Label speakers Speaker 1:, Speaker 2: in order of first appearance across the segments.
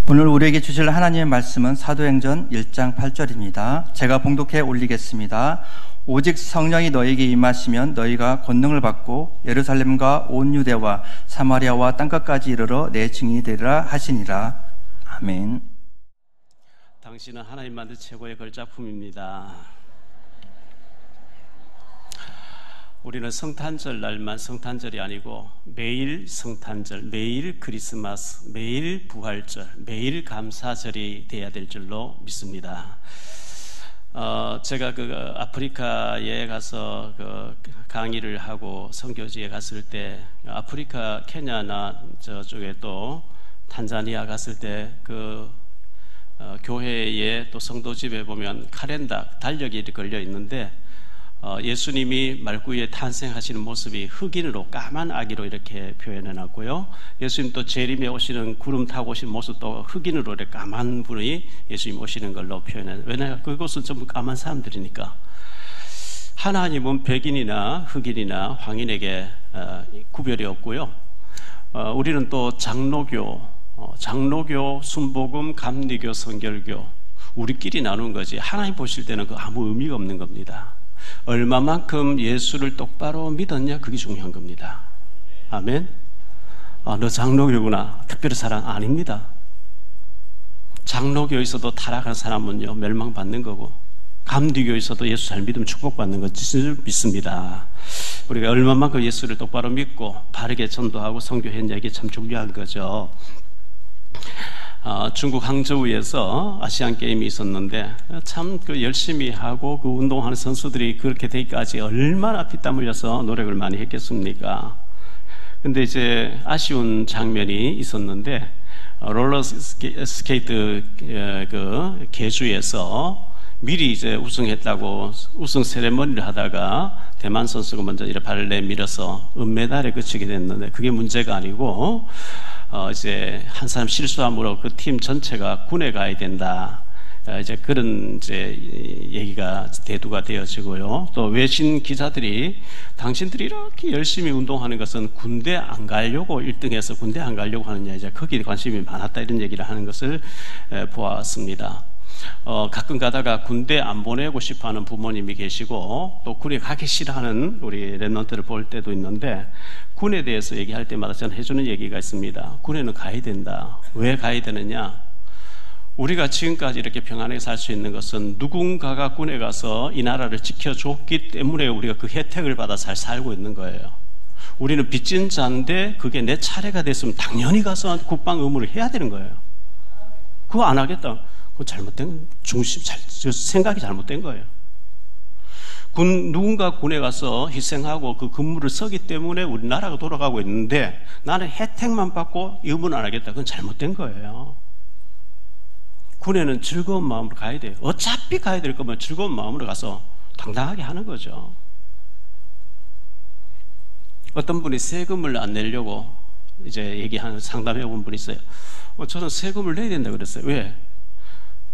Speaker 1: 오늘 우리에게 주실 하나님의 말씀은 사도행전 1장 8절입니다. 제가 봉독해 올리겠습니다. 오직 성령이 너희에게 임하시면 너희가 권능을 받고 예루살렘과 온 유대와 사마리아와 땅끝까지 이르러 내 증인이 되리라 하시니라. 아멘.
Speaker 2: 당신은 하나님 만든 최고의 걸작품입니다. 우리는 성탄절 날만 성탄절이 아니고 매일 성탄절, 매일 크리스마스, 매일 부활절, 매일 감사절이 돼야 될 줄로 믿습니다. 제가 아프리카에 가서 강의를 하고 선교지에 갔을 때 아프리카 케냐나 저쪽에 또 탄자니아 갔을 때 교회에 또 성도 집에 보면 카렌다 달력이 걸려 있는데 예수님이 말구에 탄생하시는 모습이 흑인으로 까만 아기로 이렇게 표현해 놨고요. 예수님 또 재림에 오시는 구름 타고 오시는 모습도 흑인으로 이렇게 까만 분이 예수님 오시는 걸로 표현해. 왜냐하면 그곳은 전부 까만 사람들이니까. 하나님은 백인이나 흑인이나 황인에게 구별이 없고요. 우리는 또 장로교, 순복음, 감리교, 성결교 우리끼리 나눈 거지. 하나님 보실 때는 아무 의미가 없는 겁니다. 얼마만큼 예수를 똑바로 믿었냐, 그게 중요한 겁니다. 아멘. 너 장로교구나, 특별히 사랑 아닙니다. 장로교에서도 타락한 사람은요 멸망받는 거고, 감리교에서도 예수 잘 믿으면 축복받는 것을 믿습니다. 우리가 얼마만큼 예수를 똑바로 믿고 바르게 전도하고 선교했냐, 이게 참 중요한 거죠. 중국 항저우에서 아시안 게임이 있었는데 참 열심히 하고 운동하는 선수들이 그렇게 되기까지 얼마나 피땀 흘려서 노력을 많이 했겠습니까? 근데 이제 아쉬운 장면이 있었는데 롤러 스케이트 계주에서 미리 이제 우승했다고 우승 세레머니를 하다가 대만 선수가 먼저 이렇게 발을 내밀어서 은메달에 그치게 됐는데 그게 문제가 아니고 이제 한 사람 실수함으로 그 팀 전체가 군에 가야 된다. 이제 그런 이제 얘기가 대두가 되어지고요. 또 외신 기자들이 당신들이 이렇게 열심히 운동하는 것은 군대 안 가려고 1등해서 군대 안 가려고 하느냐, 이제 거기에 관심이 많았다, 이런 얘기를 하는 것을 보았습니다. 가끔 가다가 군대 안 보내고 싶어 하는 부모님이 계시고 또 군에 가기 싫어하는 우리 랩런트를 볼 때도 있는데, 군에 대해서 얘기할 때마다 저는 해주는 얘기가 있습니다. 군에는 가야 된다. 왜 가야 되느냐? 우리가 지금까지 이렇게 평안하게 살 수 있는 것은 누군가가 군에 가서 이 나라를 지켜줬기 때문에 우리가 그 혜택을 받아 잘 살고 있는 거예요. 우리는 빚진 자인데 그게 내 차례가 됐으면 당연히 가서 국방 의무를 해야 되는 거예요. 그거 안 하겠다. 그거 잘못된, 생각이 잘못된 거예요. 누군가 군에 가서 희생하고 그 근무를 서기 때문에 우리나라가 돌아가고 있는데 나는 혜택만 받고 의무는 안 하겠다. 그건 잘못된 거예요. 군에는 즐거운 마음으로 가야 돼요. 어차피 가야 될 거면 즐거운 마음으로 가서 당당하게 하는 거죠. 어떤 분이 세금을 안 내려고 이제 얘기하는, 상담해 본 분이 있어요. 저는 세금을 내야 된다 그랬어요. 왜?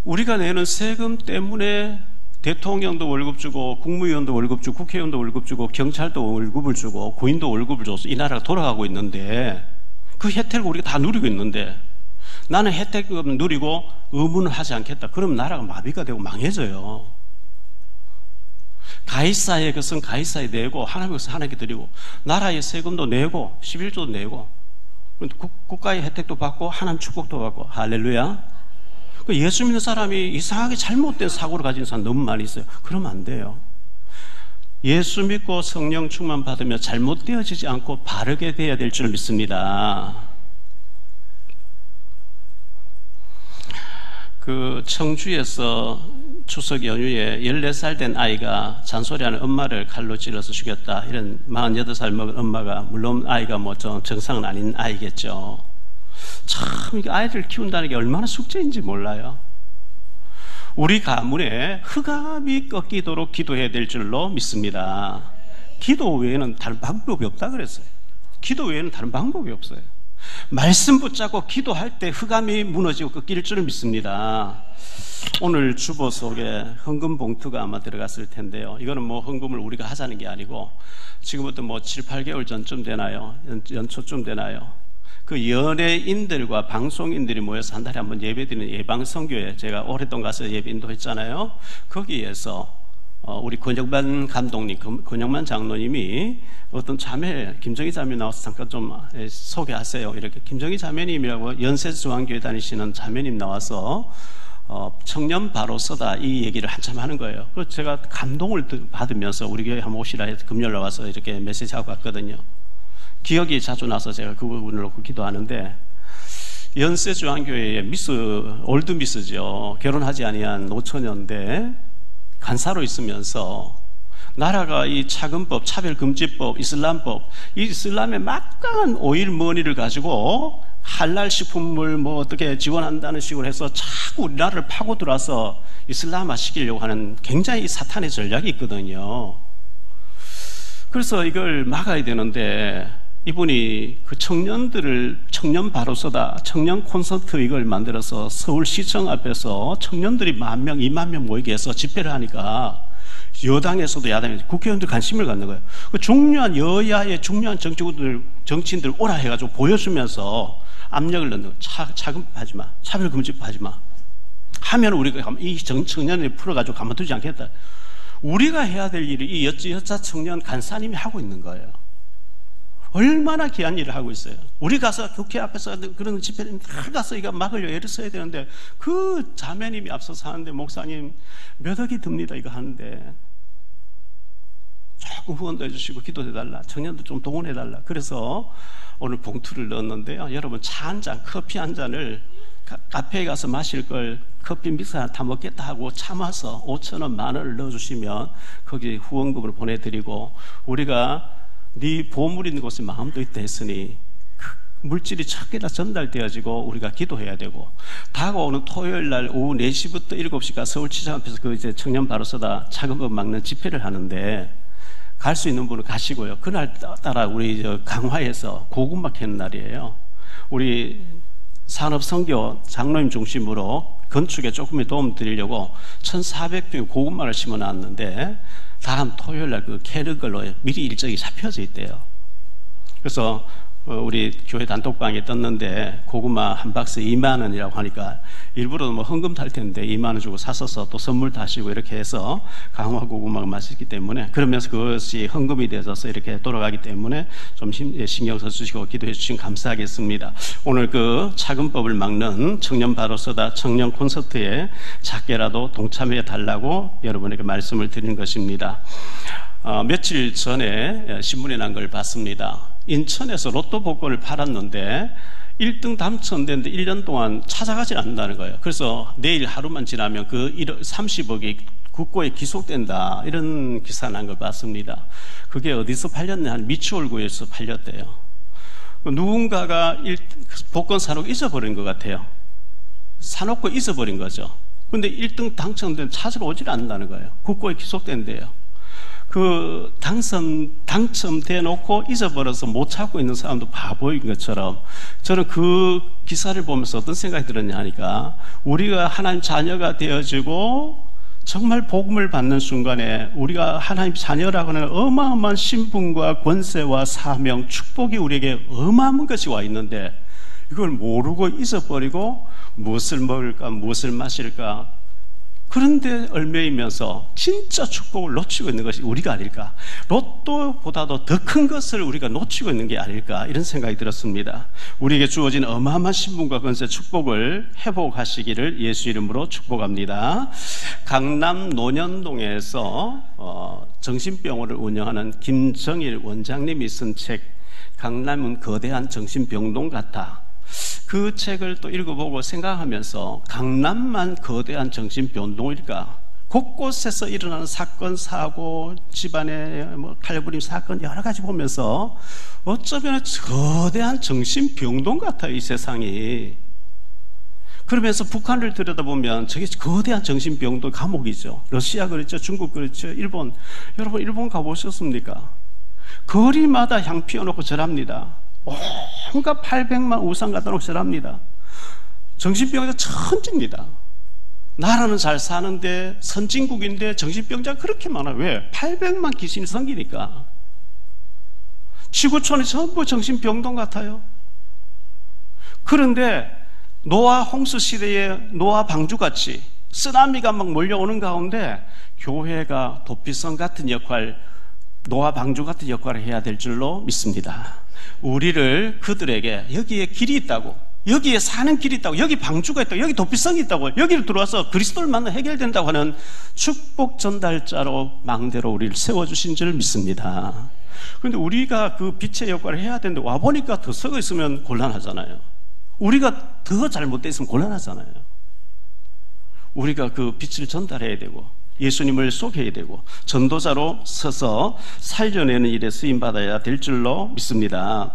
Speaker 2: 우리가 내는 세금 때문에 대통령도 월급 주고 국무위원도 월급 주고 국회의원도 월급 주고 경찰도 월급을 주고 군인도 월급을 줘서 이 나라가 돌아가고 있는데, 그 혜택을 우리가 다 누리고 있는데 나는 혜택을 누리고 의무는 하지 않겠다. 그럼 나라가 마비가 되고 망해져요. 가이사의 것은 가이사에 내고 하나님의 것은 하나님께 드리고, 나라의 세금도 내고 11조도 내고 국가의 혜택도 받고 하나님 축복도 받고. 할렐루야. 예수 믿는 사람이 이상하게 잘못된 사고를 가진 사람 너무 많이 있어요. 그러면 안 돼요. 예수 믿고 성령 충만 받으며 잘못되어지지 않고 바르게 되어야 될 줄 믿습니다. 청주에서 추석 연휴에 14살 된 아이가 잔소리하는 엄마를 칼로 찔러서 죽였다, 이런 48살 먹은 엄마가, 물론 아이가 좀 정상은 아닌 아이겠죠. 참 아이를 키운다는 게 얼마나 숙제인지 몰라요. 우리 가문에 흑암이 꺾이도록 기도해야 될 줄로 믿습니다. 기도 외에는 다른 방법이 없다 그랬어요. 기도 외에는 다른 방법이 없어요. 말씀 붙잡고 기도할 때 흑암이 무너지고 꺾일 줄을 믿습니다. 오늘 주보 속에 헌금 봉투가 아마 들어갔을 텐데요. 이거는 헌금을 우리가 하자는 게 아니고 지금부터 7, 8개월 전쯤 되나요? 연초쯤 되나요? 그 연예인들과 방송인들이 모여서 한 달에 한 번 예배드리는 예방선교회, 제가 오랫동안 가서 예배 인도했잖아요. 거기에서 우리 권영만 감독님, 권영만 장로님이 어떤 자매, 김정희 자매 나와서 잠깐 좀 소개하세요. 이렇게 김정희 자매님이라고 연세중앙교회 다니시는 자매님 나와서 청년 바로 서다 이 얘기를 한참 하는 거예요. 그래서 제가 감동을 받으면서 우리 교회 한번 오시라 해서 금요일 와서 이렇게 메시지하고 갔거든요. 기억이 자주 나서 제가 그 부분을 놓고 기도하는데, 연세중앙교회의 올드미스죠. 결혼하지 아니한 노처녀인데 간사로 있으면서 나라가 이 차근법, 차별금지법, 이슬람법, 이 이슬람의 막강한 오일 머니를 가지고 할랄 식품을 뭐 어떻게 지원한다는 식으로 해서 자꾸 우리나라를 파고 들어와서 이슬람화 시키려고 하는 굉장히 사탄의 전략이 있거든요. 그래서 이걸 막아야 되는데, 이분이 그 청년들을 청년 바로서다 청년 콘서트 이걸 만들어서 서울시청 앞에서 청년들이 10,000명, 20,000명 모이게 해서 집회를 하니까 여당에서도 야당에서 국회의원들 관심을 갖는 거예요. 그 중요한 여야의 중요한 정치인들 오라 해가지고 보여주면서 압력을 넣는 거예요. 차금하지 마, 차별금지하지 마 하면 우리가 이 청년을 풀어가지고 가만두지 않겠다. 우리가 해야 될 일을 이 여자 청년 간사님이 하고 있는 거예요. 얼마나 귀한 일을 하고 있어요. 우리 가서 국회 앞에서 그런 집회를 다 가서 이거 막으려 애를 써야 되는데, 그 자매님이 앞서서 하는데, 목사님 몇 억이 듭니다 이거 하는데 조금 후원도 해주시고 기도해달라, 청년들 좀 동원해달라. 그래서 오늘 봉투를 넣었는데요, 여러분 차 한 잔, 커피 한 잔을 카페에 가서 마실 걸 커피 믹스 하나 다 먹겠다 하고 참아서 5,000원, 10,000원을 넣어주시면 거기 후원금을 보내드리고, 우리가 네 보물 있는 곳에 마음도 있다 했으니 그 물질이 찾게다 전달되어지고 우리가 기도해야 되고, 다가오는 토요일 날 오후 4시부터 7시가 서울시청 앞에서 그 이제 청년 바로서다 차근법 막는 집회를 하는데, 갈 수 있는 분은 가시고요. 그날 따라 우리 강화에서 고구마 캐는 날이에요. 우리 산업선교 장로님 중심으로 건축에 조금의 도움 드리려고 1,400평의 고구마를 심어 놨는데, 다음 토요일 날 그 캐는 걸로 미리 일정이 잡혀져 있대요. 그래서 우리 교회 단톡방에 떴는데 고구마 한 박스 20,000원이라고 하니까 일부러 뭐 헌금 탈 텐데 20,000원 주고 사서서 또 선물 다시고 이렇게 해서 강화 고구마가 맛있기 때문에, 그러면서 그것이 헌금이 되어서 이렇게 돌아가기 때문에 좀 신경 써주시고 기도해 주시면 감사하겠습니다. 오늘 그 차근법을 막는 청년 바로서다 청년 콘서트에 작게라도 동참해 달라고 여러분에게 말씀을 드리는 것입니다. 며칠 전에 신문에 난 걸 봤습니다. 인천에서 로또 복권을 팔았는데 1등 당첨됐는데 1년 동안 찾아가지 않는다는 거예요. 그래서 내일 하루만 지나면 그 30억이 국고에 기속된다, 이런 기사 난 걸 봤습니다. 그게 어디서 팔렸냐, 한 미추홀구에서 팔렸대요. 누군가가 복권 사놓고 잊어버린 것 같아요. 사놓고 잊어버린 거죠. 근데 1등 당첨된 찾으러 오질 않는다는 거예요. 국고에 기속된대요. 그 당첨돼 놓고 잊어버려서 못 찾고 있는 사람도 바보인 것처럼, 저는 그 기사를 보면서 어떤 생각이 들었냐 하니까, 우리가 하나님 자녀가 되어지고 정말 복음을 받는 순간에 우리가 하나님 자녀라고 하는 어마어마한 신분과 권세와 사명, 축복이 우리에게 어마어마한 것이 와 있는데, 이걸 모르고 잊어버리고 무엇을 먹을까, 무엇을 마실까, 그런데 얽매이면서 진짜 축복을 놓치고 있는 것이 우리가 아닐까, 로또보다도 더 큰 것을 우리가 놓치고 있는 게 아닐까, 이런 생각이 들었습니다. 우리에게 주어진 어마어마한 신분과 권세, 축복을 회복하시기를 예수 이름으로 축복합니다. 강남 논현동에서 정신병원을 운영하는 김정일 원장님이 쓴 책, 강남은 거대한 정신병동 같아. 그 책을 또 읽어보고 생각하면서, 강남만 거대한 정신병동일까? 곳곳에서 일어나는 사건, 사고, 집안의 칼부림 사건 여러 가지 보면서 어쩌면 거대한 정신병동 같아요, 이 세상이. 그러면서 북한을 들여다보면 저게 거대한 정신병동 감옥이죠. 러시아 그렇죠, 중국 그렇죠, 일본. 여러분 일본 가보셨습니까? 거리마다 향 피워놓고 절합니다. 온갖 800만 우상 갖다 놓고 절합니다. 정신병자 천지입니다. 나라는 잘 사는데 선진국인데 정신병자가 그렇게 많아요. 왜? 800만 귀신이 섬기니까. 지구촌이 전부 정신병동 같아요. 그런데 노아 홍수 시대의 노아 방주같이 쓰나미가 막 몰려오는 가운데 교회가 도피성 같은 역할, 노아 방주 같은 역할을 해야 될 줄로 믿습니다. 우리를 그들에게 여기에 길이 있다고, 여기에 사는 길이 있다고, 여기 방주가 있다고, 여기 도피성이 있다고, 여기를 들어와서 그리스도를 만나 해결된다고 하는 축복 전달자로 망대로 우리를 세워주신 줄 믿습니다. 그런데 우리가 그 빛의 역할을 해야 되는데 와보니까 더 썩어 있으면 곤란하잖아요. 우리가 더 잘못되어 있으면 곤란하잖아요. 우리가 그 빛을 전달해야 되고 예수님을 소개해야 되고 전도자로 서서 살려내는 일에 쓰임받아야 될 줄로 믿습니다.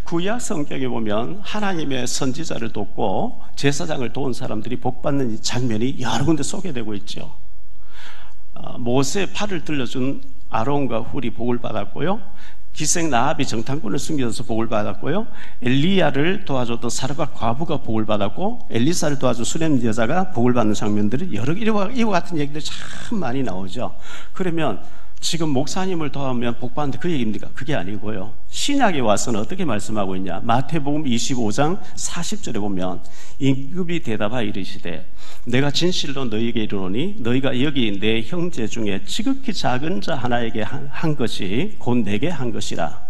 Speaker 2: 구약 성경에 보면 하나님의 선지자를 돕고 제사장을 도운 사람들이 복받는 장면이 여러 군데 소개되고 있죠. 모세의 팔을 들려준 아론과 훌이 복을 받았고요, 기생 라합이 정탐꾼을 숨겨서 복을 받았고요, 엘리야를 도와줬던 사르밧 과부가 복을 받았고, 엘리사를 도와준 수렘 여자가 복을 받는 장면들이 이와 같은 얘기들이 참 많이 나오죠. 그러면 지금 목사님을 도와면 복 받는데 그 얘기입니까? 그게 아니고요, 신약에 와서는 어떻게 말씀하고 있냐. 마태복음 25장 40절에 보면 임금이 대답하여 이르시되 내가 진실로 너희에게 이르노니 너희가 여기 내 형제 중에 지극히 작은 자 하나에게 한 것이 곧 내게 한 것이라.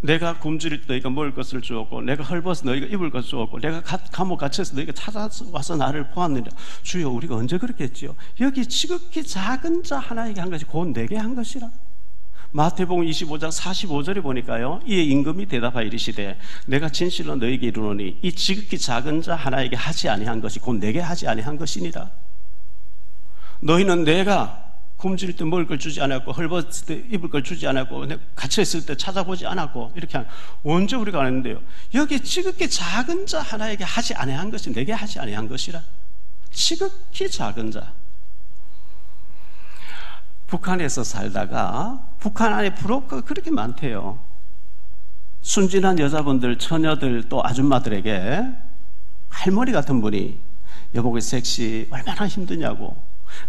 Speaker 2: 내가 굶주릴 때 너희가 먹을 것을 주었고, 내가 헐벗어 너희가 입을 것을 주었고, 내가 감옥 갇혀서 너희가 찾아와서 나를 보았느냐. 주여, 우리가 언제 그렇게 했지요? 여기 지극히 작은 자 하나에게 한 것이 곧 내게 한 것이라. 마태복음 25장 45절에 보니까요, 이에 임금이 대답하여 이르시되 내가 진실로 너희에게 이르노니 이 지극히 작은 자 하나에게 하지 아니한 것이 곧 내게 하지 아니한 것이니라. 너희는 내가 굶주릴 때 먹을 걸 주지 않았고, 헐벗을 때 입을 걸 주지 않았고, 갇혀있을 때 찾아보지 않았고, 이렇게 언제 우리가 안 했는데요, 여기 지극히 작은 자 하나에게 하지 아니한 것이 내게 하지 아니한 것이라. 지극히 작은 자. 북한에서 살다가 북한 안에 브로커가 그렇게 많대요. 순진한 여자분들, 처녀들, 또 아줌마들에게 할머니 같은 분이 여보게 섹시 얼마나 힘드냐고,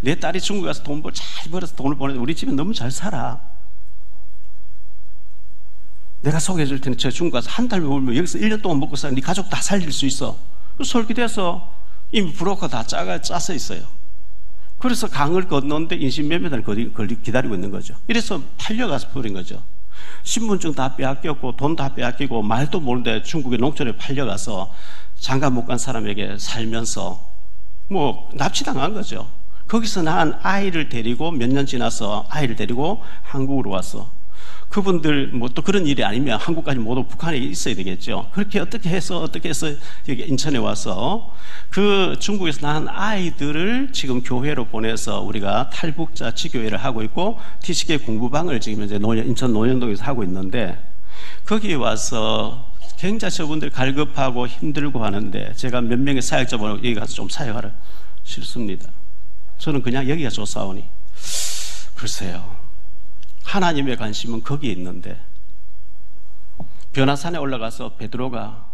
Speaker 2: 내 딸이 중국에 가서 잘 벌어서 돈을 보내는데 우리 집에 너무 잘 살아, 내가 소개해 줄 테니 저 중국 가서 한 달 벌면 여기서 1년 동안 먹고 살아, 네 가족 다 살릴 수 있어. 솔깃해서 이미 브로커 다 짜서 있어요. 그래서 강을 건너는데 인신매매단을 기다리고 있는 거죠. 이래서 팔려가서 버린 거죠. 신분증 다 빼앗겼고 돈 다 빼앗기고 말도 모르는데 중국의 농촌에 팔려가서 장가 못 간 사람에게 살면서 뭐 납치당한 거죠. 거기서 낳은 아이를 데리고 몇 년 지나서 아이를 데리고 한국으로 왔어. 그분들 뭐 또 그런 일이 아니면 한국까지 못 오고 북한에 있어야 되겠죠. 그렇게 어떻게 해서 여기 인천에 와서 그 중국에서 낳은 아이들을 지금 교회로 보내서 우리가 탈북자 지교회를 하고 있고, 티시계 공부방을 지금 이제 인천 논현동에서 하고 있는데, 거기에 와서 굉장히 저분들 갈급하고 힘들고 하는데 제가 몇 명의 사역자분하고 여기 가서 좀 사역하라 싫습니다. 저는 그냥 여기가 좋사오니. 글쎄요, 하나님의 관심은 거기에 있는데, 변화산에 올라가서 베드로가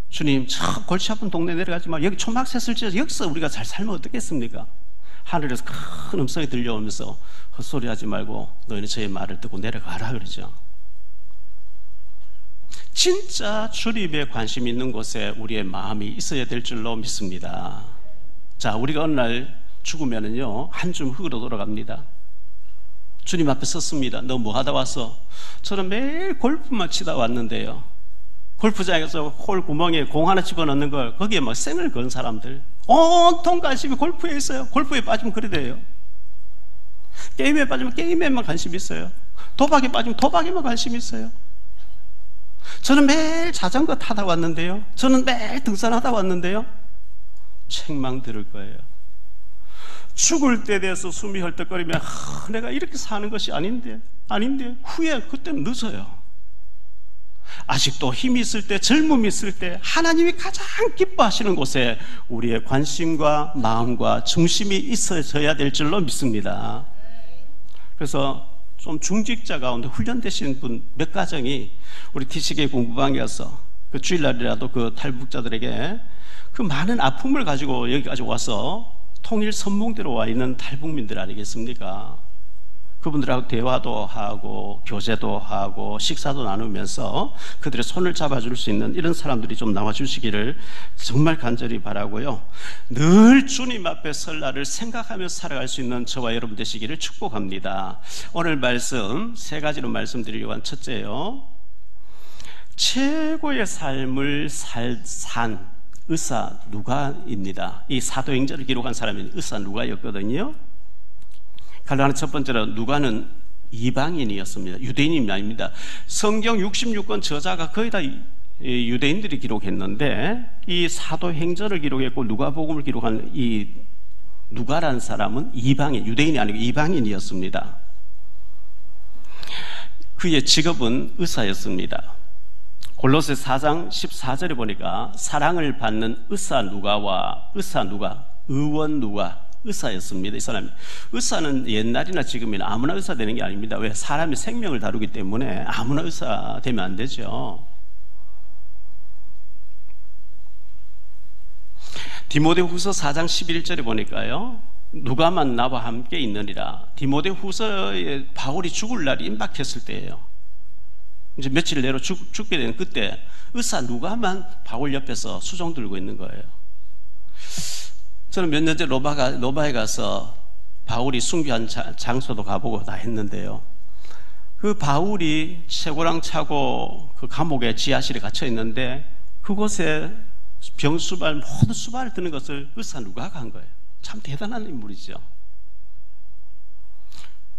Speaker 2: 주님 저 골치 아픈 동네 내려가지 마, 여기 초막셋을 지어서 여기서 우리가 잘 살면 어떻겠습니까? 하늘에서 큰 음성이 들려오면서 헛소리하지 말고 너희는 저의 말을 듣고 내려가라 그러죠. 진짜 주님의 관심 있는 곳에 우리의 마음이 있어야 될 줄로 믿습니다. 자, 우리가 어느 날 죽으면은요 한 줌 흙으로 돌아갑니다. 주님 앞에 섰습니다. 너 뭐 하다 왔어? 저는 매일 골프만 치다 왔는데요, 골프장에서 홀 구멍에 공 하나 집어넣는 걸 거기에 막 생을 건 사람들, 온통 관심이 골프에 있어요. 골프에 빠지면 그래 돼요. 게임에 빠지면 게임에만 관심이 있어요. 도박에 빠지면 도박에만 관심이 있어요. 저는 매일 자전거 타다 왔는데요, 저는 매일 등산하다 왔는데요, 책망 들을 거예요. 죽을 때 돼서 숨이 헐떡거리면 내가 이렇게 사는 것이 아닌데 후에 그때는 늦어요. 아직도 힘이 있을 때, 젊음이 있을 때 하나님이 가장 기뻐하시는 곳에 우리의 관심과 마음과 중심이 있어져야 될 줄로 믿습니다. 그래서 좀 중직자 가운데 훈련되신 분 몇 가정이 우리 티시계 공부방에 가서 그 주일날이라도 그 탈북자들에게 그 많은 아픔을 가지고 여기까지 와서 통일 선봉대로 와 있는 탈북민들 아니겠습니까? 그분들하고 대화도 하고 교제도 하고 식사도 나누면서 그들의 손을 잡아줄 수 있는 이런 사람들이 좀 나와주시기를 정말 간절히 바라고요. 늘 주님 앞에 설날을 생각하며 살아갈 수 있는 저와 여러분 되시기를 축복합니다. 오늘 말씀 세 가지로 말씀드리려고 한 첫째요, 최고의 삶을 산 의사 누가입니다. 이 사도행전을 기록한 사람이 의사 누가였거든요. 갈라는 첫 번째로 누가는 이방인이었습니다. 유대인이 아닙니다. 성경 66권 저자가 거의 다 유대인들이 기록했는데 이 사도행전을 기록했고 누가복음을 기록한 이 누가라는 사람은 이방인, 유대인이 아니고 이방인이었습니다. 그의 직업은 의사였습니다. 골로새 4장 14절에 보니까 사랑을 받는 의사 누가와 의원 누가 의사였습니다. 이 사람이. 의사는 옛날이나 지금이나 아무나 의사 되는 게 아닙니다. 왜? 사람이 생명을 다루기 때문에 아무나 의사 되면 안 되죠. 디모데후서 4장 11절에 보니까요, 누가만 나와 함께 있느니라. 디모데후서에 바울이 죽을 날이 임박했을 때예요. 이제 며칠 내로 죽게 되는 그때 의사 누가만 바울 옆에서 수종 들고 있는 거예요. 저는 몇 년째 로마에 가서 바울이 순교한 장소도 가보고 다 했는데요, 그 바울이 쇠고랑 차고 그 감옥에 지하실에 갇혀 있는데 그곳에 병수발 모든 수발을 드는 것을 의사 누가가 한 거예요. 참 대단한 인물이죠.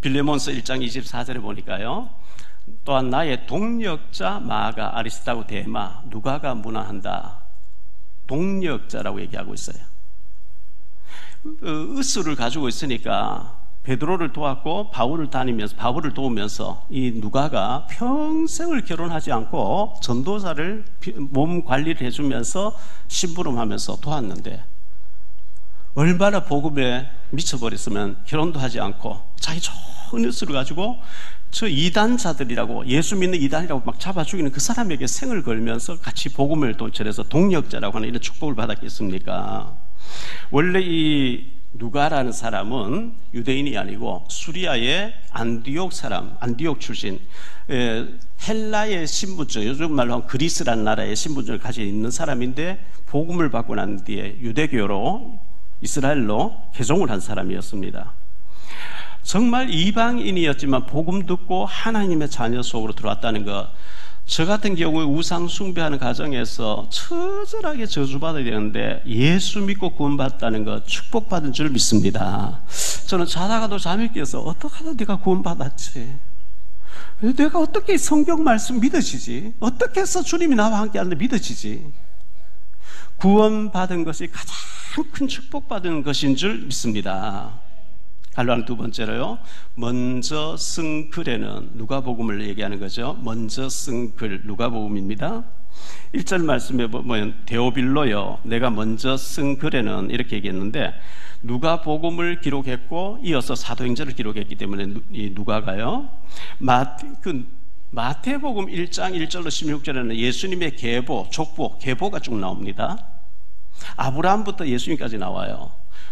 Speaker 2: 빌레몬서 1장 24절에 보니까요, 또한 나의 동력자 마가 아리스타고 데마 누가가 문화한다. 동력자라고 얘기하고 있어요. 의수를 가지고 있으니까 베드로를 도왔고 바울을 도우면서 이 누가가 평생을 결혼하지 않고 전도사를 몸 관리를 해주면서 심부름하면서 도왔는데 얼마나 복음에 미쳐버렸으면 결혼도 하지 않고 자기 좋은 의수를 가지고 저 이단자들이라고, 예수 믿는 이단이라고 막 잡아 죽이는 그 사람에게 생을 걸면서 같이 복음을 전해서 동력자라고 하는 이런 축복을 받았겠습니까? 원래 이 누가라는 사람은 유대인이 아니고 수리아의 안디옥 출신, 헬라의 신분증, 요즘 말로 하면 그리스라는 나라의 신분증을 가지고 있는 사람인데 복음을 받고 난 뒤에 유대교로 이스라엘로 개종을 한 사람이었습니다. 정말 이방인이었지만 복음 듣고 하나님의 자녀 속으로 들어왔다는 것, 저 같은 경우에 우상 숭배하는 가정에서 처절하게 저주받아야 되는데 예수 믿고 구원받았다는 것, 축복받은 줄 믿습니다. 저는 자다가도 잠이 깨서 어떻게 하다 내가 구원받았지? 내가 어떻게 성경 말씀 믿어지지? 어떻게 해서 주님이 나와 함께 하는데 믿어지지? 구원받은 것이 가장 큰 축복받은 것인 줄 믿습니다. 갈로하는 두 번째로요, 먼저 쓴 글에는 누가복음을 얘기하는 거죠. 먼저 쓴 글, 누가복음입니다. 1절 말씀에 보면 데오빌로요, 내가 먼저 쓴 글에는 이렇게 얘기했는데 누가복음을 기록했고 이어서 사도행전을 기록했기 때문에 이 누가가요, 마태복음 1장 1절로 16절에는 예수님의 계보, 족보, 계보가 쭉 나옵니다. 아브라함부터 예수님까지 나와요.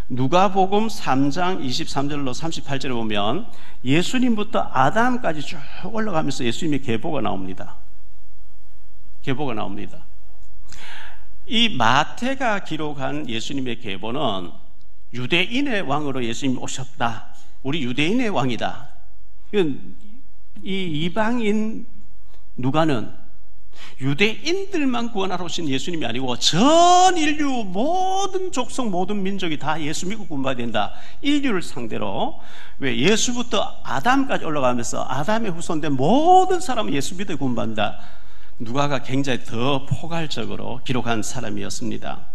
Speaker 2: 누가복음 3장 23절로 38절에 보면 예수님부터 아담까지 쭉 올라가면서 예수님의 계보가 나옵니다. 계보가 나옵니다. 이 마태가 기록한 예수님의 계보는 유대인의 왕으로 예수님이 오셨다, 우리 유대인의 왕이다. 이 이방인 누가는 유대인들만 구원하러 오신 예수님이 아니고 전 인류, 모든 족속, 모든 민족이 다 예수 믿고 구원받아야 된다, 인류를 상대로. 왜? 예수부터 아담까지 올라가면서 아담의 후손된 모든 사람은 예수 믿어 구원받는다. 누가가 굉장히 더 포괄적으로 기록한 사람이었습니다.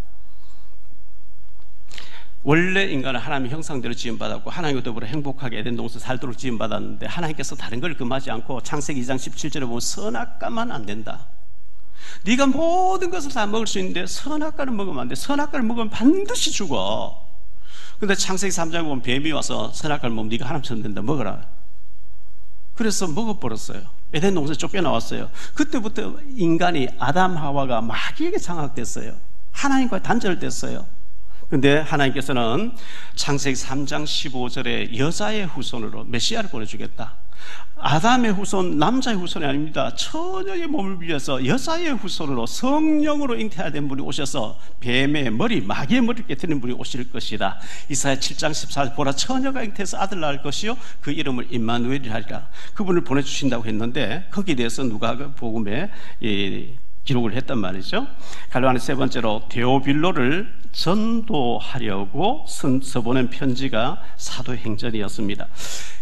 Speaker 2: 원래 인간은 하나님의 형상대로 지음받았고 하나님과 더불어 행복하게 에덴 동산 살도록 지음받았는데 하나님께서 다른 걸 금하지 않고 창세기 2장 17절에 보면 선악과만 안 된다. 네가 모든 것을 다 먹을 수 있는데 선악과를 먹으면 안 돼. 선악과를 먹으면 반드시 죽어. 근데 창세기 3장에 보면 뱀이 와서 선악과를 먹으면 네가 하나님처럼 된다, 먹어라. 그래서 먹어버렸어요. 에덴 동산에 쫓겨나왔어요. 그때부터 인간이, 아담 하와가 마귀에게 장악됐어요. 하나님과 단절됐어요. 근데 하나님께서는 창세기 3장 15절에 여자의 후손으로 메시아를 보내주겠다. 아담의 후손, 남자의 후손이 아닙니다. 처녀의 몸을 빌려서 여자의 후손으로 성령으로 잉태된 분이 오셔서 뱀의 머리, 마귀의 머리를 깨뜨리는 분이 오실 것이다. 이사야 7장 14절 보라 처녀가 잉태해서 아들 낳을 것이요 그 이름을 임마누엘이라 하리라. 그분을 보내주신다고 했는데 거기에 대해서 누가복음에 기록을 했단 말이죠. 갈로아는 세 번째로 데오빌로를 전도하려고 써보낸 편지가 사도행전이었습니다.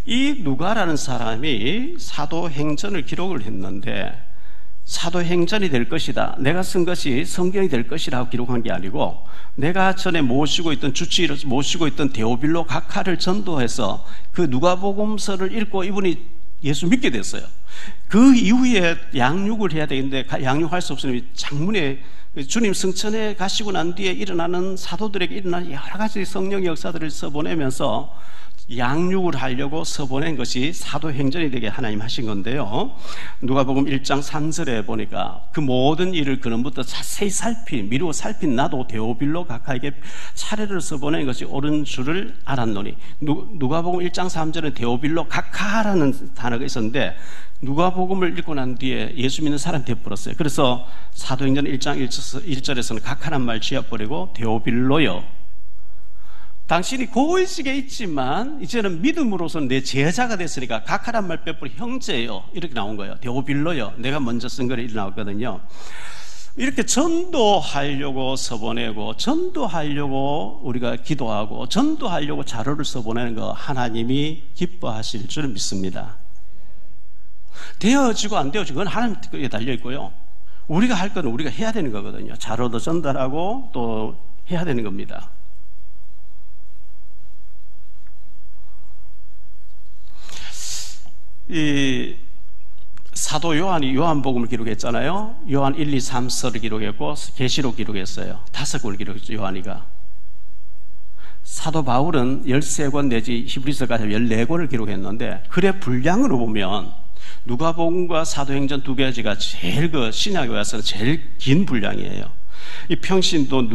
Speaker 2: 이 누가라는 사람이 사도행전을 기록을 했는데 사도행전이 될 것이다, 내가 쓴 것이 성경이 될 것이라고 기록한 게 아니고 내가 전에 모시고 있던 주치의로 모시고 있던 데오빌로 각하를 전도해서 그 누가복음서를 읽고 이분이 예수 믿게 됐어요. 그 이후에 양육을 해야 되는데 양육할 수 없으니 장문에 주님 승천에 가시고 난 뒤에 일어나는 사도들에게 일어나는 여러 가지 성령의 역사들을 써보내면서 양육을 하려고 써보낸 것이 사도행전이 되게 하나님 하신 건데요. 누가복음 1장 3절에 보니까 그 모든 일을 그놈부터 자세히 미루어 살핀 나도 데오빌로 각하에게 차례를 써보낸 것이 옳은 줄을 알았노니. 누가복음 1장 3절은 데오빌로 각하라는 단어가 있었는데 누가복음을 읽고 난 뒤에 예수 믿는 사람이 되어버렸어요. 그래서 사도행전 1장 1절에서는 각하란 말 지어버리고 데오빌로요, 당신이 고의식에 있지만 이제는 믿음으로서는 내 제자가 됐으니까 각하란 말 빼버리 형제요, 이렇게 나온 거예요. 데오빌로요, 내가 먼저 쓴 거를 나왔거든요. 이렇게 전도하려고 써보내고 전도하려고 우리가 기도하고 전도하려고 자료를 써보내는 거 하나님이 기뻐하실 줄 믿습니다. 되어지고 안 되어지고 그건 하나님께 달려있고요, 우리가 할 건 우리가 해야 되는 거거든요. 자료도 전달하고 또 해야 되는 겁니다. 이 사도 요한이 요한복음을 기록했잖아요. 요한 1, 2, 3서를 기록했고 계시록 기록했어요. 5권을 기록했죠. 요한이가. 사도 바울은 13권 내지 히브리서까지 14권을 기록했는데 글의 분량으로 보면 누가복음과 사도행전 두 가지가 제일 신약에 와서는 제일 긴 분량이에요. 이 평신도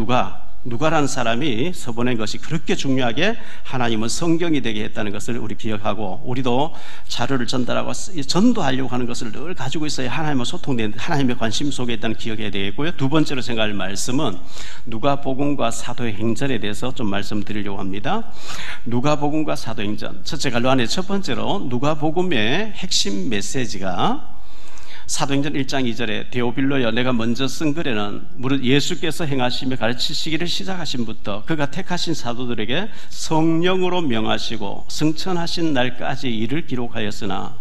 Speaker 2: 누가라는 사람이 써보낸 것이 그렇게 중요하게 하나님은 성경이 되게 했다는 것을 우리 기억하고, 우리도 자료를 전달하고 전도하려고 하는 것을 늘 가지고 있어야 하나님과 소통되는, 하나님의 관심 속에 있다는 기억해야 되겠고요. 두 번째로 생각할 말씀은 누가복음과 사도행전에 대해서 좀 말씀드리려고 합니다. 누가복음과 사도행전, 첫째 갈로안의 첫 번째로 누가복음의 핵심 메시지가 사도행전 1장 2절에 데오빌로여, 내가 먼저 쓴 글에는 무릇 예수께서 행하시며 가르치시기를 시작하신부터 그가 택하신 사도들에게 성령으로 명하시고 승천하신 날까지 이를 기록하였노라.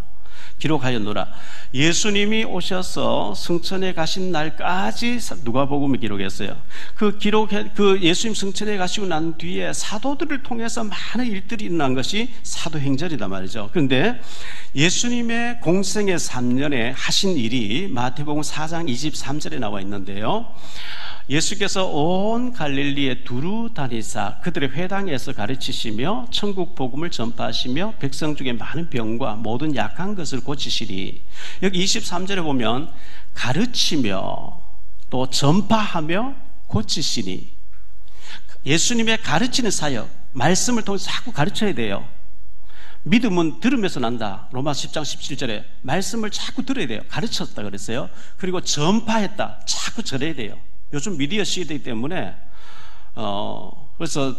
Speaker 2: 예수님이 오셔서 승천에 가신 날까지 누가복음을 기록했어요. 그 예수님 승천에 가시고 난 뒤에 사도들을 통해서 많은 일들이 일어난 것이 사도행전이다 말이죠. 그런데 예수님의 공생의 3년에 하신 일이 마태복음 4장 23절에 나와 있는데요. 예수께서 온 갈릴리에 두루 다니사 그들의 회당에서 가르치시며 천국 복음을 전파하시며 백성 중에 많은 병과 모든 약한 것을 고치시리. 여기 23절에 보면 가르치며 또 전파하며 고치시니, 예수님의 가르치는 사역, 말씀을 통해서 자꾸 가르쳐야 돼요. 믿음은 들으면서 난다. 로마 10장 17절에 말씀을 자꾸 들어야 돼요. 가르쳤다 그랬어요. 그리고 전파했다. 자꾸 전해야 돼요. 요즘 미디어 시대이기 때문에 그래서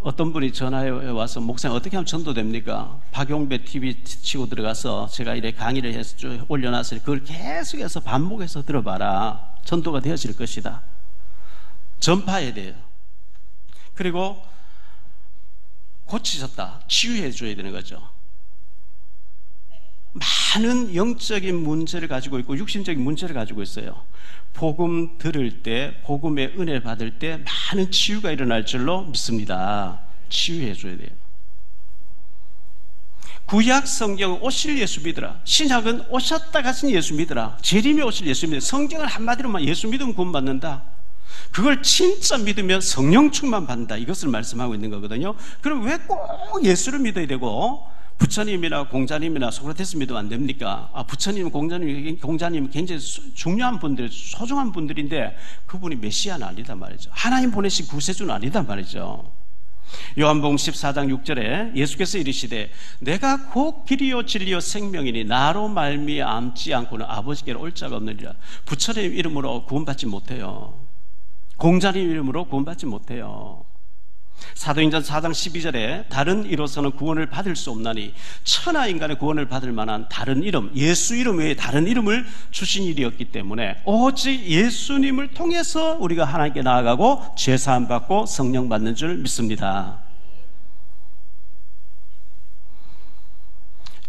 Speaker 2: 어떤 분이 전화해 와서 목사님 어떻게 하면 전도됩니까? 박용배 TV 치고 들어가서 제가 이래 강의를 해서 쭉 올려놨으니 그걸 계속해서 반복해서 들어봐라. 전도가 되어질 것이다. 전파해야 돼요. 그리고 고치셨다. 치유해 줘야 되는 거죠. 많은 영적인 문제를 가지고 있고 육신적인 문제를 가지고 있어요. 복음 들을 때, 복음의 은혜 받을 때 많은 치유가 일어날 줄로 믿습니다. 치유해 줘야 돼요. 구약 성경은 오실 예수 믿으라. 신약은 오셨다 가신 예수 믿으라. 재림에 오실 예수 믿으라. 성경을 한마디로만 예수 믿으면 구원받는다. 그걸 진짜 믿으면 성령 충만 받는다. 이것을 말씀하고 있는 거거든요. 그럼 왜 꼭 예수를 믿어야 되고 부처님이나 공자님이나 소크라테스 믿으면 안 됩니까? 부처님, 공자님 굉장히 중요한 분들, 소중한 분들인데 그분이 메시아는 아니다 말이죠. 하나님 보내신 구세주는 아니다 말이죠. 요한복음 14장 6절에 예수께서 이르시되 내가 곧 길이요 진리요 생명이니 나로 말미암지 않고는 아버지께로 올 자가 없느니라. 부처님 이름으로 구원받지 못해요. 공자님 이름으로 구원받지 못해요. 사도행전 4장 12절에 다른 이로서는 구원을 받을 수 없나니 천하 인간의 구원을 받을 만한 다른 이름, 예수 이름 외에 다른 이름을 주신 일이었기 때문에 오직 예수님을 통해서 우리가 하나님께 나아가고 죄사함 받고 성령 받는 줄 믿습니다.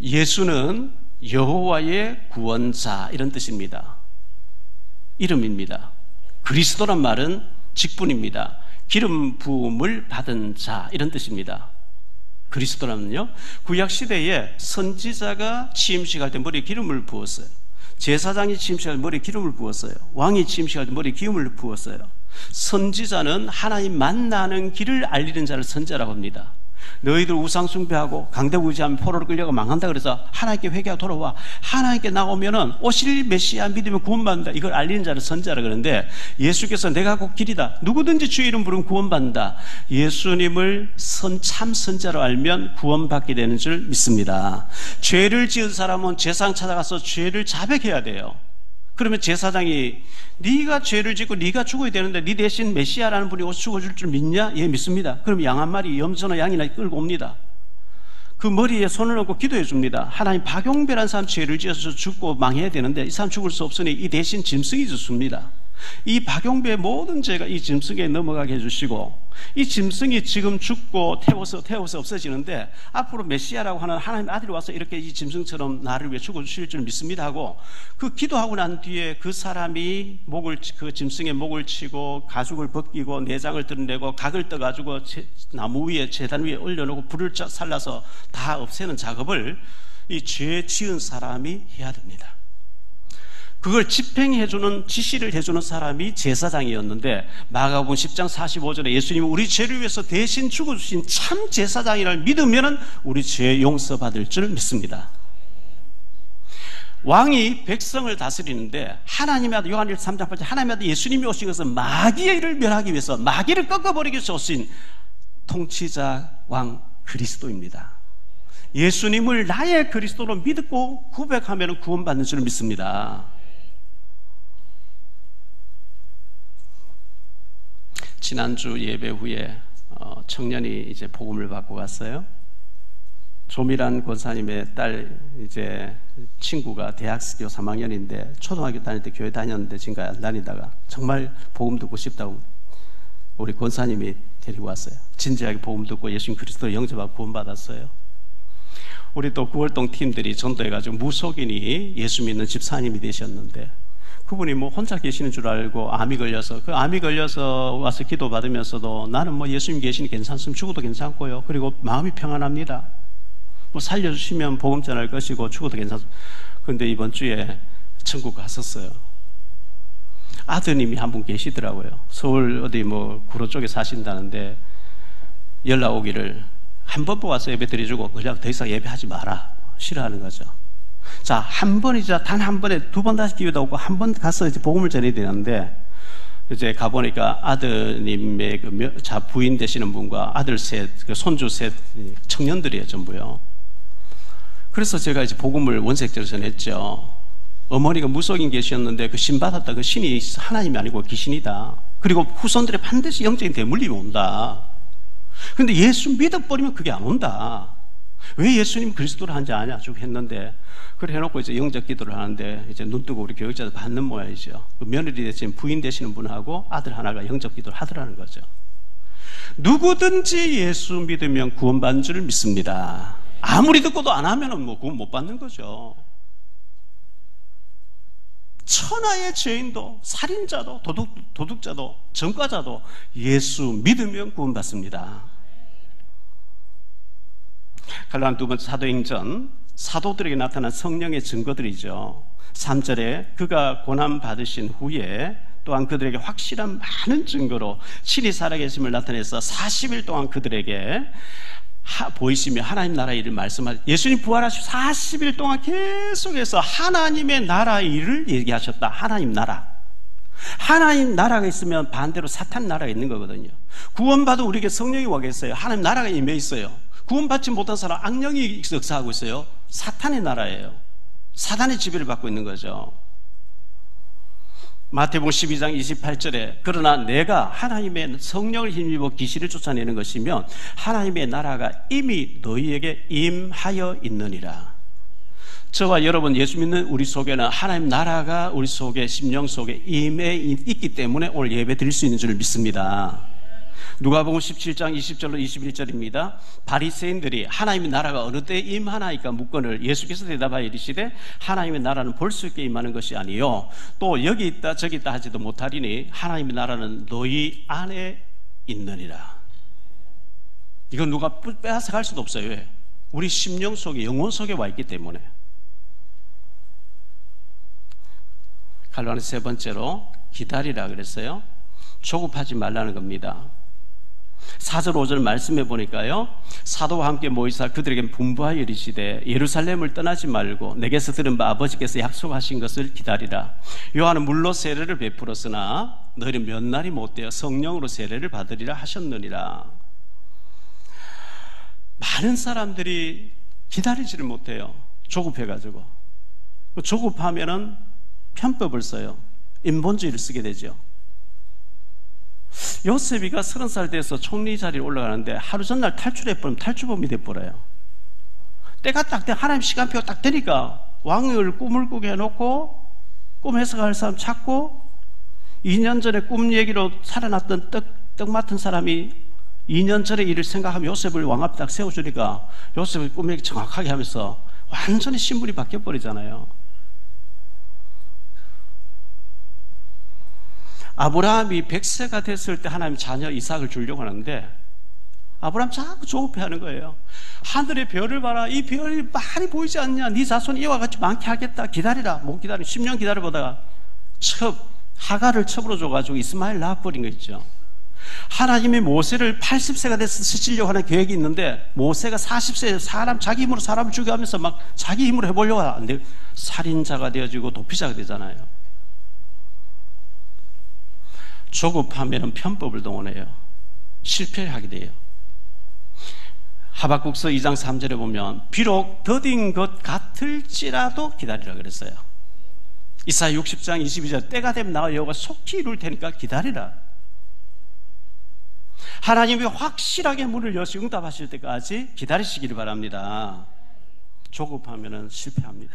Speaker 2: 예수는 여호와의 구원자 이런 뜻입니다. 이름입니다. 그리스도란 말은 직분입니다. 기름 부음을 받은 자 이런 뜻입니다. 그리스도라면요, 구약시대에 선지자가 취임식할 때 머리에 기름을 부었어요. 제사장이 취임식할 때 머리에 기름을 부었어요. 왕이 취임식할 때 머리에 기름을 부었어요. 선지자는 하나님 만나는 길을 알리는 자를 선지자라고 합니다. 너희들 우상 숭배하고 강대국 의지하면 포로로 끌려가 망한다 그래서 하나님께 회개하고 돌아와, 하나님께 나오면은 오실 메시아 믿으면 구원받는다, 이걸 알리는 자를 선지자라 그러는데, 예수께서 내가 곧 길이다, 누구든지 주의 이름 부르면 구원받는다, 예수님을 참 선지자로 알면 구원받게 되는 줄 믿습니다. 죄를 지은 사람은 제사장 찾아가서 죄를 자백해야 돼요. 그러면 제사장이 네가 죄를 짓고 네가 죽어야 되는데 네 대신 메시아라는 분이 오셔서 죽어줄 줄 믿냐? 예, 믿습니다. 그럼 양 한 마리 염소나 양이나 끌고 옵니다. 그 머리에 손을 얹고 기도해 줍니다. 하나님, 박용배라는 사람 죄를 지어서 죽고 망해야 되는데 이 사람 죽을 수 없으니 이 대신 짐승이 죽습니다. 이 박용배의 모든 죄가 이 짐승에 넘어가게 해주시고, 이 짐승이 지금 죽고 태워서 없어지는데 앞으로 메시아라고 하는 하나님 아들이 와서 이렇게 이 짐승처럼 나를 위해 죽어주실 줄 믿습니다 하고, 그 기도하고 난 뒤에 그 사람이 그 짐승의 목을 치고 가죽을 벗기고 내장을 드러내고 각을 떠가지고 나무 위에 제단 위에 올려놓고 불을 살라서 다 없애는 작업을 이 죄 지은 사람이 해야 됩니다. 그걸 집행해주는, 지시를 해주는 사람이 제사장이었는데, 마가복음 10장 45절에 예수님은 우리 죄를 위해서 대신 죽어주신 참 제사장이라를 믿으면 우리 죄 용서받을 줄 믿습니다. 왕이 백성을 다스리는데 하나님의 아들, 요한일서 3장 8절, 하나님의 아들 예수님이 오신 것은 마귀의 일을 멸하기 위해서, 마귀를 꺾어버리기 위해서 오신 통치자 왕 그리스도입니다. 예수님을 나의 그리스도로 믿고 고백하면 구원받는 줄 믿습니다. 지난주 예배 후에 청년이 이제 복음을 받고 갔어요. 조미란 권사님의 딸 이제 친구가 대학교 3학년인데 초등학교 다닐 때 교회 다녔는데 지금까지 안 다니다가 정말 복음 듣고 싶다고 우리 권사님이 데리고 왔어요. 진지하게 복음 듣고 예수님 그리스도 영접하고 구원받았어요. 우리 또 9월동 팀들이 전도해가지고 무속인이 예수 믿는 집사님이 되셨는데, 그분이 뭐 혼자 계시는 줄 알고 암이 걸려서, 그 암이 걸려서 와서 기도 받으면서도 나는 뭐 예수님 계시니 괜찮으면 죽어도 괜찮고요, 그리고 마음이 평안합니다, 뭐 살려주시면 복음 전할 것이고 죽어도 괜찮습니다. 그런데 이번 주에 천국 갔었어요. 아드님이 한 분 계시더라고요. 서울 어디 뭐 구로 쪽에 사신다는데 연락 오기를, 한 번 보고 와서 예배 드려주고 그냥 더 이상 예배하지 마라, 싫어하는 거죠. 자, 한 번이자 단 한 번에 두 번 다시 기회도 없고 한 번 가서 이제 복음을 전해야 되는데, 이제 가보니까 아드님의 부인 되시는 분과 아들 셋, 손주 셋 청년들이에요, 전부요. 그래서 제가 이제 복음을 원색적으로 전했죠. 어머니가 무속인 계셨는데 그 신 받았다, 그 신이 하나님이 아니고 귀신이다. 그리고 후손들이 반드시 영적인 대물림이 온다. 근데 예수 믿어버리면 그게 안 온다. 왜 예수님 그리스도를 한지 아냐 쭉 했는데, 그래 해놓고 이제 영적 기도를 하는데 이제 눈 뜨고 우리 교육자들 받는 모양이죠. 그 며느리 대신 부인 되시는 분하고 아들 하나가 영적 기도를 하더라는 거죠. 누구든지 예수 믿으면 구원받는 줄 믿습니다. 아무리 듣고도 안 하면은 뭐 구원 못 받는 거죠. 천하의 죄인도, 살인자도, 도둑자도, 전과자도 예수 믿으면 구원받습니다. 갈라디아 두 번째 사도행전, 사도들에게 나타난 성령의 증거들이죠. 3절에 그가 고난 받으신 후에 또한 그들에게 확실한 많은 증거로 신이 살아계심을 나타내서 40일 동안 그들에게 보이시며 하나님 나라의 일을 말씀하셨. 예수님 부활하시고 40일 동안 계속해서 하나님의 나라의 일을 얘기하셨다. 하나님 나라. 하나님 나라가 있으면 반대로 사탄 나라가 있는 거거든요. 구원받은 우리에게 성령이 와 계세요. 하나님 나라가 임해 있어요. 구원받지 못한 사람 악령이 역사하고 있어요. 사탄의 나라예요. 사탄의 지배를 받고 있는 거죠. 마태복음 12장 28절에 그러나 내가 하나님의 성령을 힘입어 계시를 쫓아내는 것이면 하나님의 나라가 이미 너희에게 임하여 있느니라. 저와 여러분 예수 믿는 우리 속에는 하나님 나라가 우리 속에 심령 속에 임해 있기 때문에 오늘 예배 드릴 수 있는 줄 믿습니다. 누가복음 17장 20절로 21절입니다. 바리새인들이 하나님의 나라가 어느 때에 임하나이까 묻거늘 예수께서 대답하여 이르시되 하나님의 나라는 볼 수 있게 임하는 것이 아니요 또 여기 있다 저기 있다 하지도 못하리니 하나님의 나라는 너희 안에 있느니라. 이건 누가 빼앗아 갈 수도 없어요. 왜? 우리 심령 속에 영혼 속에 와 있기 때문에. 갈로는 세 번째로 기다리라 그랬어요. 조급하지 말라는 겁니다. 4절 5절 말씀해 보니까요, 사도와 함께 모이사 그들에게 분부하여 이르시되 예루살렘을 떠나지 말고 내게서 들은 바 아버지께서 약속하신 것을 기다리라. 요한은 물로 세례를 베풀었으나 너희는 몇 날이 못되어 성령으로 세례를 받으리라 하셨느니라. 많은 사람들이 기다리지를 못해요. 조급해가지고. 조급하면은 편법을 써요. 인본주의를 쓰게 되죠. 요셉이가 30살 돼서 총리 자리에 올라가는데 하루 전날 탈출해버리면 탈주범이 돼버려요. 때가 딱 돼, 하나님 시간표가 딱 되니까 왕을 꿈을 꾸게 해놓고 꿈 해석할 사람 찾고 2년 전에 꿈 얘기로 살아났던 떡 맡은 사람이 2년 전의 일을 생각하면 요셉을 왕 앞에 딱 세워주니까 요셉의 꿈 얘기 정확하게 하면서 완전히 신분이 바뀌어버리잖아요. 아브라함이 100세가 됐을 때 하나님 자녀 이삭을 주려고 하는데 아브라함 자꾸 조급해하는 거예요. 하늘의 별을 봐라. 이 별이 많이 보이지 않냐. 네 자손이 이와 같이 많게 하겠다. 기다리라. 못 기다려. 10년 기다려보다가 하갈을 첩으로 줘가지고 이스마엘 낳아버린 거 있죠. 하나님이 모세를 80세가 돼서 쓰시려고 하는 계획이 있는데 모세가 40세에 자기 힘으로 사람을 죽여가면서 막 자기 힘으로 해보려고 하는데 살인자가 되어지고 도피자가 되잖아요. 조급하면 편법을 동원해요. 실패하게 돼요. 하박국서 2장 3절에 보면 비록 더딘 것 같을지라도 기다리라 그랬어요. 이사야 60장 22절 때가 되면 나와 여호와가 속히 이룰 테니까 기다리라. 하나님이 확실하게 문을 여시 응답하실 때까지 기다리시기를 바랍니다. 조급하면 실패합니다.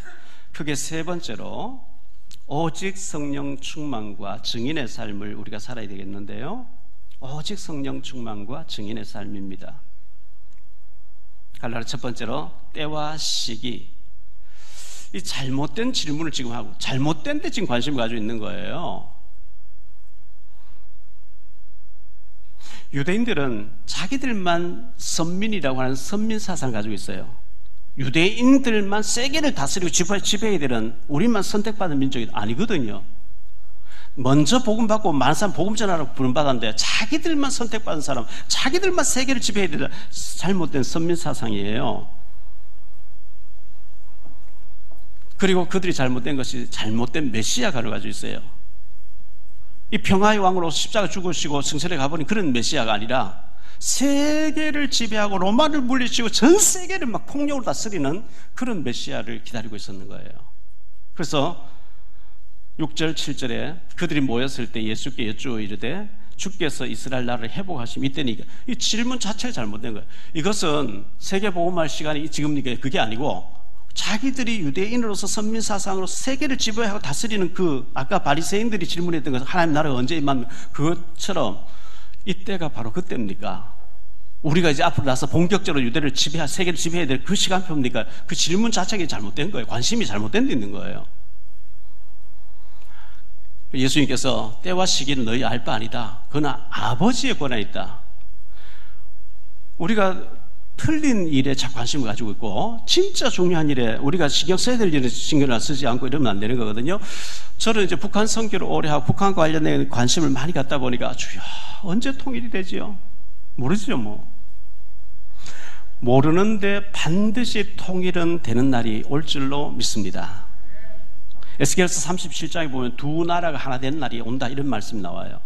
Speaker 2: 크게 세 번째로 오직 성령 충만과 증인의 삶을 우리가 살아야 되겠는데요. 오직 성령 충만과 증인의 삶입니다. 갈라디아 첫 번째로 때와 시기. 이 잘못된 질문을 지금 하고 잘못된 데 지금 관심을 가지고 있는 거예요. 유대인들은 자기들만 선민이라고 하는 선민 사상을 가지고 있어요. 유대인들만 세계를 다스리고 지배해야 되는 우리만 선택받은 민족이 아니거든요. 먼저 복음 받고 많은 사람 복음 전하라고 부름받았는데 자기들만 선택받은 사람, 자기들만 세계를 지배해야 되는 잘못된 선민 사상이에요. 그리고 그들이 잘못된 것이 잘못된 메시아가를 가지고 있어요. 이 평화의 왕으로 십자가 죽으시고 승천에 가버린 그런 메시아가 아니라 세계를 지배하고 로마를 물리치고 전 세계를 막 폭력으로 다스리는 그런 메시아를 기다리고 있었는 거예요. 그래서 6절 7절에 그들이 모였을 때 예수께 여쭈어 이르되 주께서 이스라엘 나라를 회복하시면 이때니까 이 질문 자체가 잘못된 거예요. 이것은 세계 복음할 시간이 지금 그게 아니고 자기들이 유대인으로서 선민사상으로 세계를 지배하고 다스리는 그 아까 바리새인들이 질문했던 것은 하나님 나라가 언제 임하면 그것처럼 이때가 바로 그때입니까? 우리가 이제 앞으로 나서 본격적으로 유대를 세계를 지배해야 될 그 시간표입니까? 그 질문 자체가 잘못된 거예요. 관심이 잘못된 데 있는 거예요. 예수님께서 때와 시기는 너희 알 바 아니다. 그러나 아버지의 권한이 있다. 우리가 틀린 일에 자꾸 관심을 가지고 있고 진짜 중요한 일에 우리가 신경 써야 될 일에 신경을 쓰지 않고 이러면 안 되는 거거든요. 저는 이제 북한 선교를 오래 하고 북한과 관련된 관심을 많이 갖다 보니까 주여 언제 통일이 되지요? 모르죠 뭐. 모르는데 반드시 통일은 되는 날이 올 줄로 믿습니다. 에스겔서 37장에 보면 두 나라가 하나 된 날이 온다 이런 말씀이 나와요.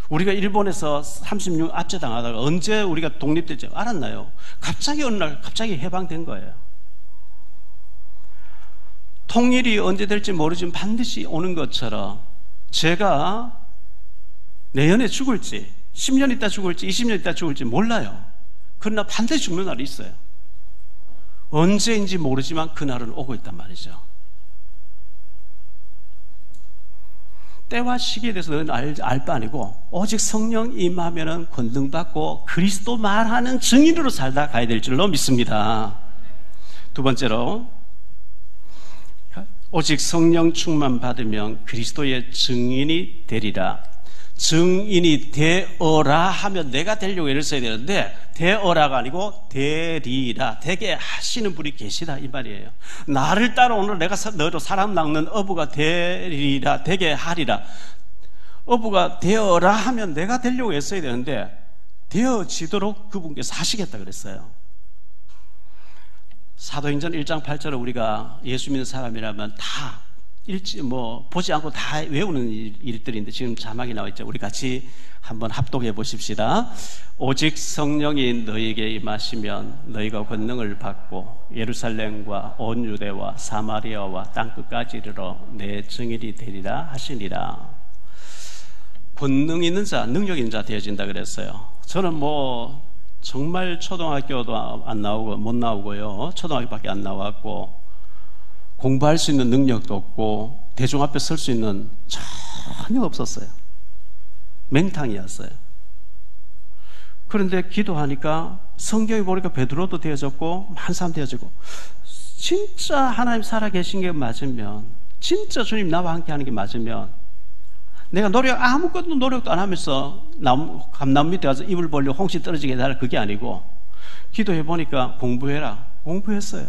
Speaker 2: 우리가 일본에서 36년 압제당하다가 언제 우리가 독립될지 알았나요? 갑자기 어느 날 갑자기 해방된 거예요. 통일이 언제 될지 모르지만 반드시 오는 것처럼 제가 내년에 죽을지 10년 있다 죽을지 20년 있다 죽을지 몰라요. 그러나 반드시 죽는 날이 있어요. 언제인지 모르지만 그날은 오고 있단 말이죠. 때와 시기에 대해서 너는 알 바 아니고 오직 성령 임하면은 권능받고 그리스도 말하는 증인으로 살다 가야 될 줄로 믿습니다. 두 번째로 오직 성령 충만 받으면 그리스도의 증인이 되리라. 증인이 되어라 하면 내가 되려고 애를 써야 되는데 되어라가 아니고 되리라. 되게 하시는 분이 계시다 이 말이에요. 나를 따라오는 내가 너로 사람 낚는 어부가 되리라. 되게 하리라. 어부가 되어라 하면 내가 되려고 애써야 되는데 되어지도록 그분께서 하시겠다 그랬어요. 사도행전 1장 8절을 우리가 예수 믿는 사람이라면 다 보지 않고 다 외우는 일들인데 지금 자막이 나와 있죠. 우리 같이 한번 합독해 보십시다. 오직 성령이 너희에게 임하시면 너희가 권능을 받고 예루살렘과 온 유대와 사마리아와 땅끝까지 이르러 내 증인이 되리라 하시니라. 권능 있는 자, 능력 있는 자 되어진다 그랬어요. 저는 정말 초등학교도 안 나오고 못 나오고요. 초등학교밖에 안 나왔고 공부할 수 있는 능력도 없고 대중 앞에 설 수 있는 전혀 없었어요. 맹탕이었어요. 그런데 기도하니까 성경에 보니까 베드로도 되어졌고 많은 사람 되어지고 진짜 하나님 살아계신 게 맞으면 진짜 주님 나와 함께 하는 게 맞으면 내가 아무것도 노력도 안 하면서 감나무 밑에 가서 이불 벌려 홍시 떨어지게 해달라 그게 아니고 기도해 보니까 공부해라. 공부했어요.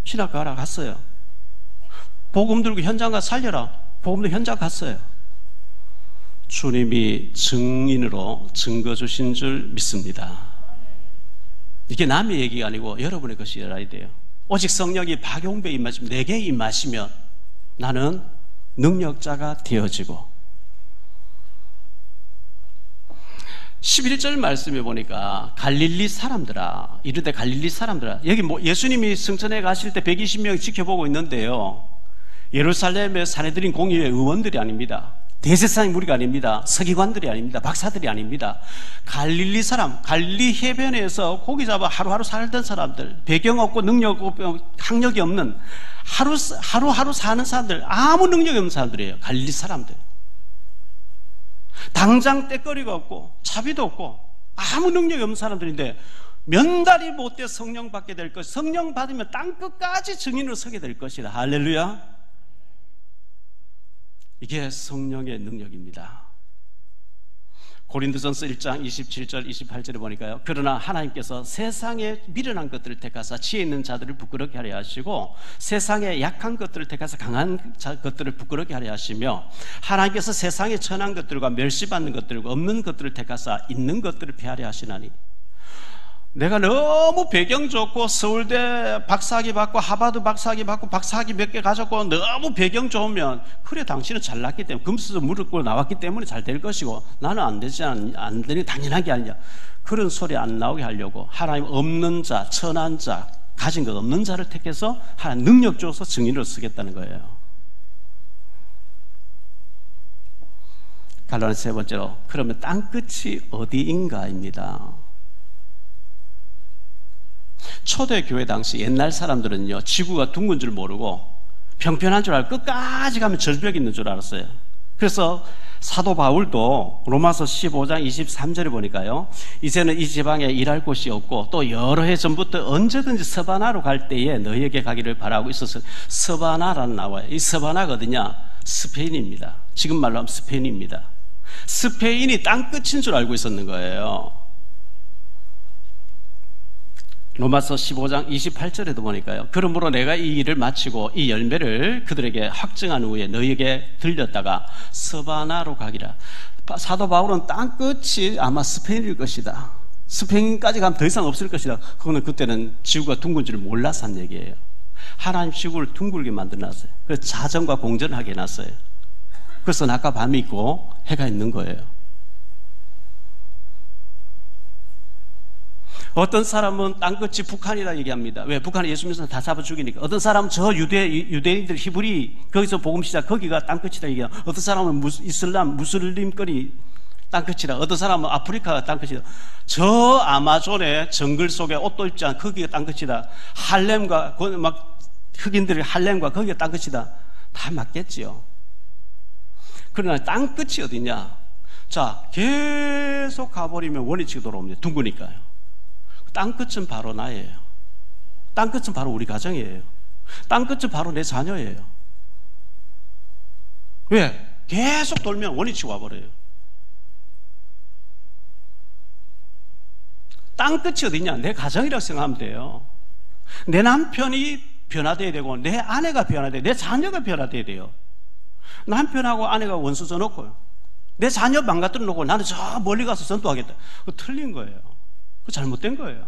Speaker 2: 신학 가라 갔어요. 복음 들고 현장 가서 살려라. 복음도 현장 갔어요. 주님이 증인으로 증거 주신 줄 믿습니다. 이게 남의 얘기가 아니고 여러분의 것이라야 돼요. 오직 성령이 박용배에 임하시면 내게 임하시면 나는 능력자가 되어지고 11절 말씀해 보니까 갈릴리 사람들아 이르되 갈릴리 사람들아 여기 예수님이 승천해 가실 때 120명이 지켜보고 있는데요. 예루살렘의 사내들인 공의회 의원들이 아닙니다. 대제사장 무리가 아닙니다. 서기관들이 아닙니다. 박사들이 아닙니다. 갈릴리 사람, 갈릴리 해변에서 고기 잡아 하루하루 살던 사람들, 배경 없고 능력 없고 학력이 없는 하루하루 사는 사람들, 아무 능력이 없는 사람들이에요. 갈릴리 사람들. 당장 때거리가 없고 차비도 없고 아무 능력이 없는 사람들인데 몇 달이 못돼 성령 받게 될 것, 성령 받으면 땅끝까지 증인으로 서게 될 것이다. 할렐루야. 이게 성령의 능력입니다. 고린도전서 1장 27절 28절에 보니까요. 그러나 하나님께서 세상에 미련한 것들을 택하사 지혜 있는 자들을 부끄럽게 하려 하시고 세상에 약한 것들을 택하사 강한 것들을 부끄럽게 하려 하시며 하나님께서 세상에 천한 것들과 멸시받는 것들과 없는 것들을 택하사 있는 것들을 폐하려 하시나니 내가 너무 배경 좋고 서울대 박사학위 받고 하버드 박사학위 받고 박사학위 몇 개 가졌고 너무 배경 좋으면 그래 당신은 잘났기 때문에 금수저 무릎 꿇고 나왔기 때문에 잘 될 것이고 나는 안 되니 당연한 게 아니냐 그런 소리 안 나오게 하려고 하나님 없는 자 천한 자 가진 것 없는 자를 택해서 하나님 능력 줘서 증인으로 쓰겠다는 거예요. 갈라디아 세 번째로 그러면 땅끝이 어디인가입니다. 초대교회 당시 옛날 사람들은요 지구가 둥근 줄 모르고 평평한 줄 알고 끝까지 가면 절벽이 있는 줄 알았어요. 그래서 사도 바울도 로마서 15장 23절에 보니까요 이제는 이 지방에 일할 곳이 없고 또 여러 해 전부터 언제든지 서바나로 갈 때에 너희에게 가기를 바라고 있어서 서바나라는 나와요. 이 서바나가 어디냐? 스페인입니다. 지금 말로 하면 스페인입니다. 스페인이 땅끝인 줄 알고 있었는 거예요. 로마서 15장 28절에도 보니까요 그러므로 내가 이 일을 마치고 이 열매를 그들에게 확증한 후에 너희에게 들렸다가 서바나로 가기라. 사도 바울은 땅끝이 아마 스페인일 것이다. 스페인까지 가면 더 이상 없을 것이다. 그거는 그때는 지구가 둥근 줄 몰라서 한 얘기예요. 하나님 지구를 둥글게 만들어놨어요. 그래서 자전과 공전을 하게 해놨어요. 그래서 낮과 밤이 있고 해가 있는 거예요. 어떤 사람은 땅끝이 북한이라 얘기합니다. 왜? 북한은 예수 믿어서 다 잡아 죽이니까. 어떤 사람은 저 유대인들 히브리 거기서 복음 시작 거기가 땅끝이라 얘기해요. 어떤 사람은 이슬람 무슬림권이 땅끝이라. 어떤 사람은 아프리카가 땅끝이다. 저 아마존의 정글 속에 옷도 입지 않은 거기가 땅끝이다. 할렘과 막 흑인들의 할렘과 거기가 땅끝이다. 다 맞겠지요. 그러나 땅끝이 어디냐? 자, 계속 가버리면 원위치가 돌아옵니다. 둥그니까요. 땅끝은 바로 나예요. 땅끝은 바로 우리 가정이에요. 땅끝은 바로 내 자녀예요. 왜? 계속 돌면 원위치가 와버려요. 땅끝이 어디냐? 내 가정이라고 생각하면 돼요. 내 남편이 변화돼야 되고 내 아내가 변화돼야 돼요. 내 자녀가 변화돼야 돼요. 남편하고 아내가 원수 져놓고 내 자녀 망가뜨려 놓고 나는 저 멀리 가서 전도하겠다. 그거 틀린 거예요. 그거 잘못된 거예요.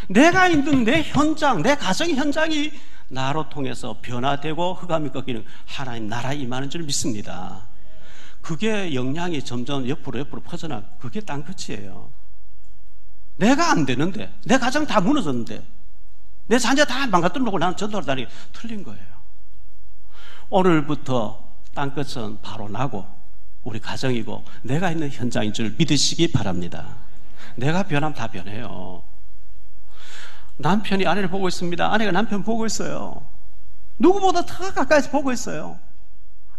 Speaker 2: 내가 있는 내 현장, 내 가정의 현장이 나로 통해서 변화되고 흑암이 꺾이는 하나님 나라에 임하는 줄 믿습니다. 그게 영향이 점점 옆으로 퍼져나. 그게 땅끝이에요. 내가 안 되는데, 내 가정 다 무너졌는데, 내 자녀 다 망가뜨려 놓고 나는 전도하다니 틀린 거예요. 오늘부터 땅끝은 바로 나고 우리 가정이고 내가 있는 현장인 줄 믿으시기 바랍니다. 내가 변하면 다 변해요. 남편이 아내를 보고 있습니다. 아내가 남편 보고 있어요. 누구보다 더 가까이서 보고 있어요.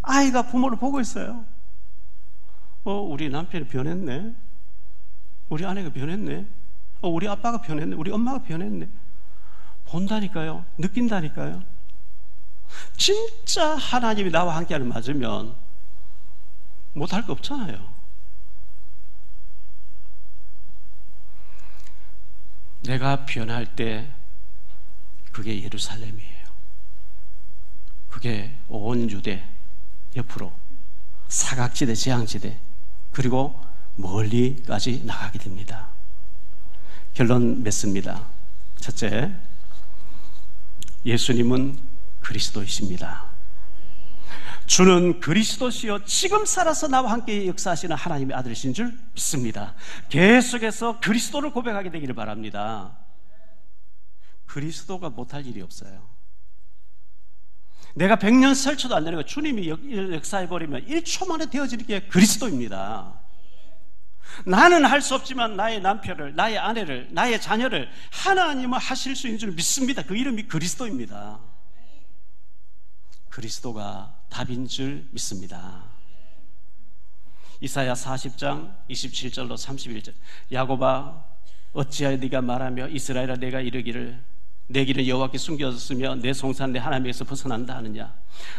Speaker 2: 아이가 부모를 보고 있어요. 우리 남편이 변했네. 우리 아내가 변했네. 우리 아빠가 변했네. 우리 엄마가 변했네. 본다니까요. 느낀다니까요. 진짜 하나님이 나와 함께하는 맞으면 못할 거 없잖아요. 내가 변할 때 그게 예루살렘이에요. 그게 온 유대 옆으로 사각지대, 재앙지대 그리고 멀리까지 나가게 됩니다. 결론 맺습니다. 첫째, 예수님은 그리스도이십니다. 주는 그리스도시요 지금 살아서 나와 함께 역사하시는 하나님의 아들이신 줄 믿습니다. 계속해서 그리스도를 고백하게 되기를 바랍니다. 그리스도가 못할 일이 없어요. 내가 100년 설쳐도 안 되는 거 주님이 역사해버리면 1초 만에 되어지는 게 그리스도입니다. 나는 할 수 없지만 나의 남편을, 나의 아내를, 나의 자녀를 하나님은 하실 수 있는 줄 믿습니다. 그 이름이 그리스도입니다. 그리스도가 답인 줄 믿습니다. 이사야 40장 27절로 31절 야곱아 어찌하여 네가 말하며 이스라엘아 내가 이르기를 내 길은 여호와께 숨겨졌으며 내 송사는 내 하나님에서 벗어난다 하느냐.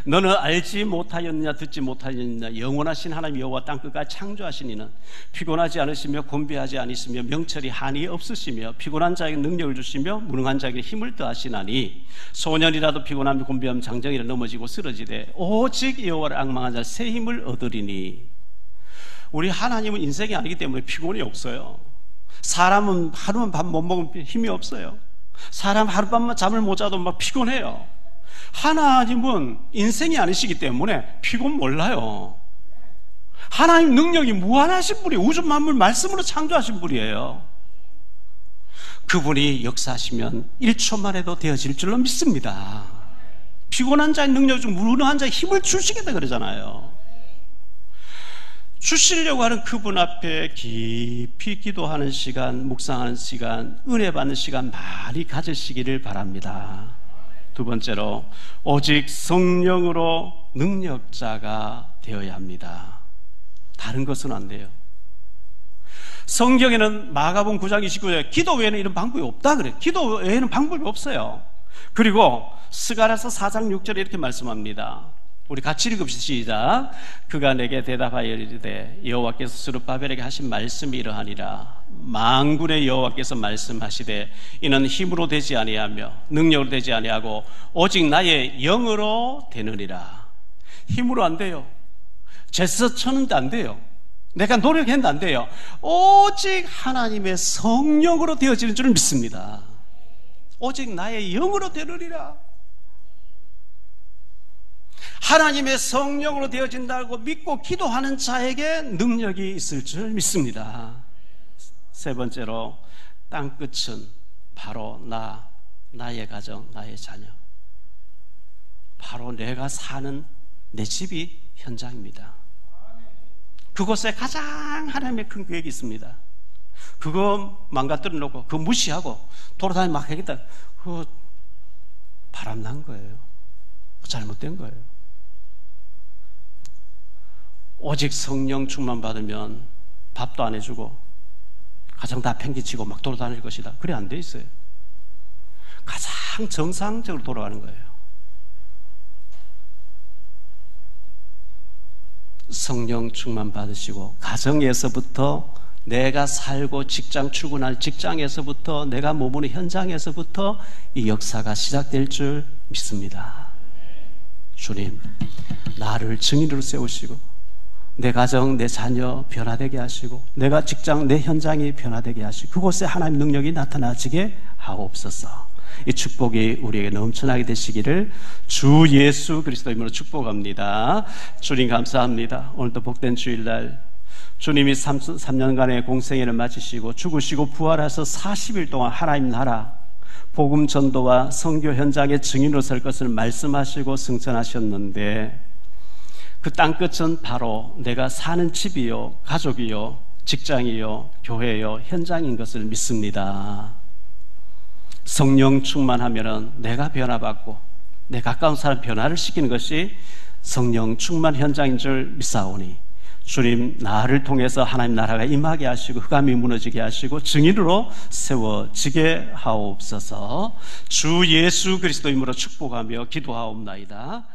Speaker 2: 너는 알지 못하였느냐 듣지 못하였느냐. 영원하신 하나님 여호와 땅끝까지 창조하신 이는 피곤하지 않으시며 곤비하지 않으시며 명철이 한이 없으시며 피곤한 자에게 능력을 주시며 무능한 자에게 힘을 더하시나니 소년이라도 피곤하며 곤비하면 장정이라 넘어지고 쓰러지되 오직 여호와를 앙망한 자 새 힘을 얻으리니. 우리 하나님은 인생이 아니기 때문에 피곤이 없어요. 사람은 하루만 밥 못 먹으면 힘이 없어요. 사람 하룻밤만 잠을 못 자도 막 피곤해요. 하나님은 인생이 아니시기 때문에 피곤 몰라요. 하나님 능력이 무한하신 분이 우주 만물 말씀으로 창조하신 분이에요. 그분이 역사하시면 1초만 해도 되어질 줄로 믿습니다. 피곤한 자의 능력 중 무능한 자의 힘을 주시겠다 그러잖아요. 주시려고 하는 그분 앞에 깊이 기도하는 시간, 묵상하는 시간, 은혜 받는 시간 많이 가지시기를 바랍니다. 두 번째로 오직 성령으로 능력자가 되어야 합니다. 다른 것은 안 돼요. 성경에는 마가복음 9장 29절에 기도 외에는 이런 방법이 없다 그래요. 기도 외에는 방법이 없어요. 그리고 스가랴서 4장 6절에 이렇게 말씀합니다. 우리 같이 읽읍시다. 시작. 그가 내게 대답하여 이르되 여호와께서 스룹바벨에게 하신 말씀이 이러하니라. 만군의 여호와께서 말씀하시되 이는 힘으로 되지 아니하며 능력으로 되지 아니하고 오직 나의 영으로 되느니라. 힘으로 안 돼요. 제스처 쳤는데 안 돼요. 내가 노력했는데 안 돼요. 오직 하나님의 성령으로 되어지는 줄 믿습니다. 오직 나의 영으로 되느리라. 하나님의 성령으로 되어진다고 믿고 기도하는 자에게 능력이 있을 줄 믿습니다. 세 번째로, 땅끝은 바로 나의 가정, 나의 자녀. 바로 내가 사는 내 집이 현장입니다. 그곳에 가장 하나님의 큰 계획이 있습니다. 그거 망가뜨려 놓고 그거 무시하고 돌아다니 막 하겠다. 그거 바람난 거예요. 잘못된 거예요. 오직 성령 충만 받으면 밥도 안 해주고 가정 다 팽개치고 막 돌아다닐 것이다. 그래 안 돼 있어요. 가장 정상적으로 돌아가는 거예요. 성령 충만 받으시고 가정에서부터, 내가 살고 직장 출근할 직장에서부터, 내가 머무는 현장에서부터 이 역사가 시작될 줄 믿습니다. 주님, 나를 증인으로 세우시고 내 가정, 내 자녀 변화되게 하시고 내가 직장, 내 현장이 변화되게 하시고 그곳에 하나님의 능력이 나타나지게 하옵소서. 이 축복이 우리에게 넘쳐나게 되시기를 주 예수 그리스도 이름으로 축복합니다. 주님 감사합니다. 오늘도 복된 주일날 주님이 3년간의 공생애를 마치시고 죽으시고 부활하셔서 40일 동안 하나님 나라 복음 전도와 선교 현장의 증인으로 설 것을 말씀하시고 승천하셨는데, 그 땅끝은 바로 내가 사는 집이요, 가족이요, 직장이요, 교회요, 현장인 것을 믿습니다. 성령 충만하면은 내가 변화받고 내 가까운 사람 변화를 시키는 것이 성령 충만 현장인 줄 믿사오니 주님, 나를 통해서 하나님 나라가 임하게 하시고 흑암이 무너지게 하시고 증인으로 세워지게 하옵소서. 주 예수 그리스도 이름으로 축복하며 기도하옵나이다.